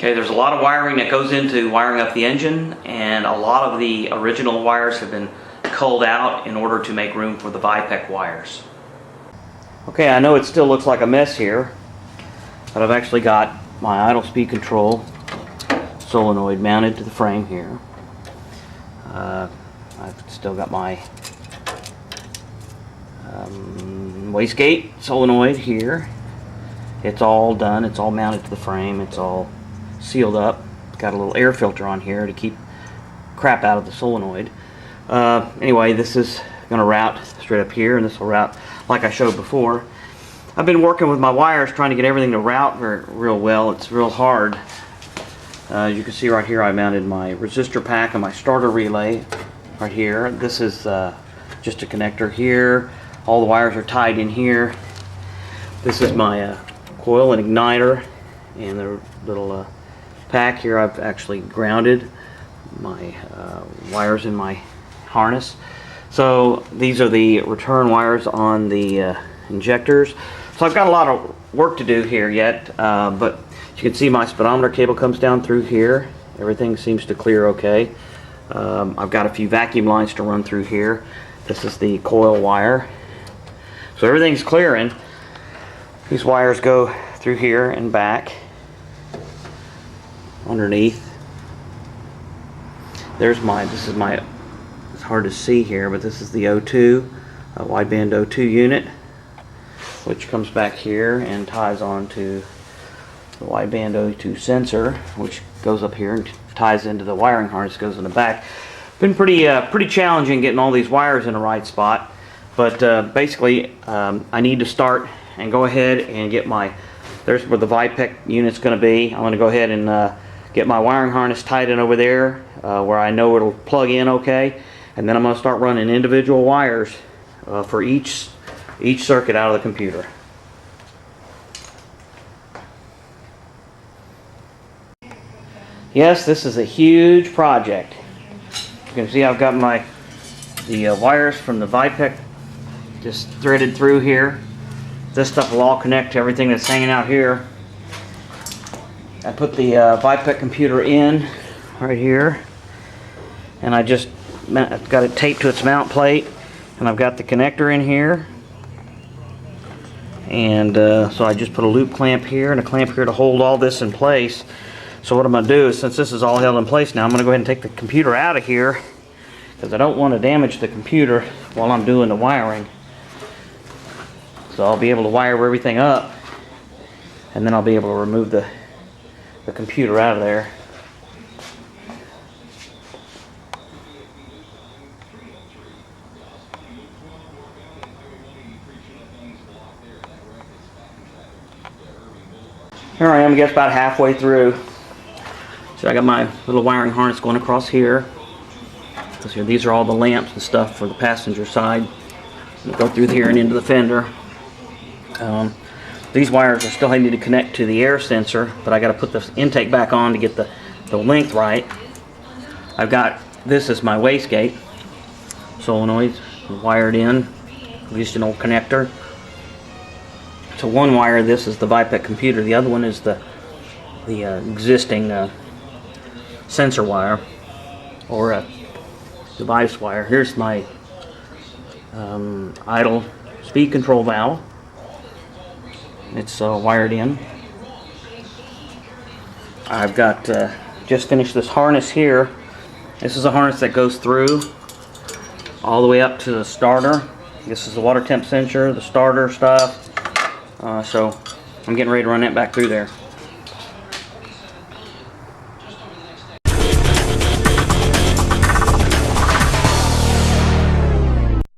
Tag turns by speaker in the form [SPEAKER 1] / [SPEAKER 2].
[SPEAKER 1] Okay, there's a lot of wiring that goes into wiring up the engine, and a lot of the original wires have been culled out in order to make room for the Vipec wires. Okay, I know it still looks like a mess here, but I've actually got my idle speed control solenoid mounted to the frame here. I've still got my wastegate solenoid here. It's all done, it's all mounted to the frame, it's all sealed up. Got a little air filter on here to keep crap out of the solenoid. Anyway, this is going to route straight up here, and this will route like I showed before. I've been working with my wires trying to get everything to route real well. It's real hard. You can see right here I mounted my resistor pack and my starter relay right here. This is just a connector here. All the wires are tied in here. This is my coil and igniter, and the little pack here I've actually grounded my wires in my harness. So these are the return wires on the injectors. So I've got a lot of work to do here yet, but you can see my speedometer cable comes down through here. Everything seems to clear okay. I've got a few vacuum lines to run through here. This is the coil wire. So everything's clearing. These wires go through here and back underneath. There's my, it's hard to see here, but this is the O2, a wideband O2 unit, which comes back here and ties onto the wideband O2 sensor, which goes up here and ties into the wiring harness, goes in the back. Been pretty challenging getting all these wires in the right spot, but basically I need to start and go ahead and get my, there's where the Vipec unit's going to be. I'm going to go ahead and get my wiring harness tied in over there where I know it'll plug in okay, and then I'm going to start running individual wires for each circuit out of the computer. Yes, this is a huge project. You can see I've got the wires from the Vipec just threaded through here. This stuff will all connect to everything that's hanging out here. I put the Vipec computer in right here, and I've got it taped to its mount plate, and I've got the connector in here, and so I just put a loop clamp here and a clamp here to hold all this in place. So what I'm going to do is, since this is all held in place now, I'm going to go ahead and take the computer out of here, because I don't want to damage the computer while I'm doing the wiring. So I'll be able to wire everything up, and then I'll be able to remove the computer out of there. Here I am, I guess about halfway through. So I got my little wiring harness going across here. So here, these are all the lamps and stuff for the passenger side. We'll go through here and into the fender. These wires are still needing to connect to the air sensor, but I got to put the intake back on to get the length right. I've got this as my wastegate solenoid wired in, used an old connector. So one wire, this is the Vipec computer. The other one is the existing sensor wire, or device wire. Here's my idle speed control valve. It's wired in. I've got just finished this harness here. This is a harness that goes through all the way up to the starter. This is the water temp sensor, the starter stuff. So I'm getting ready to run that back through there.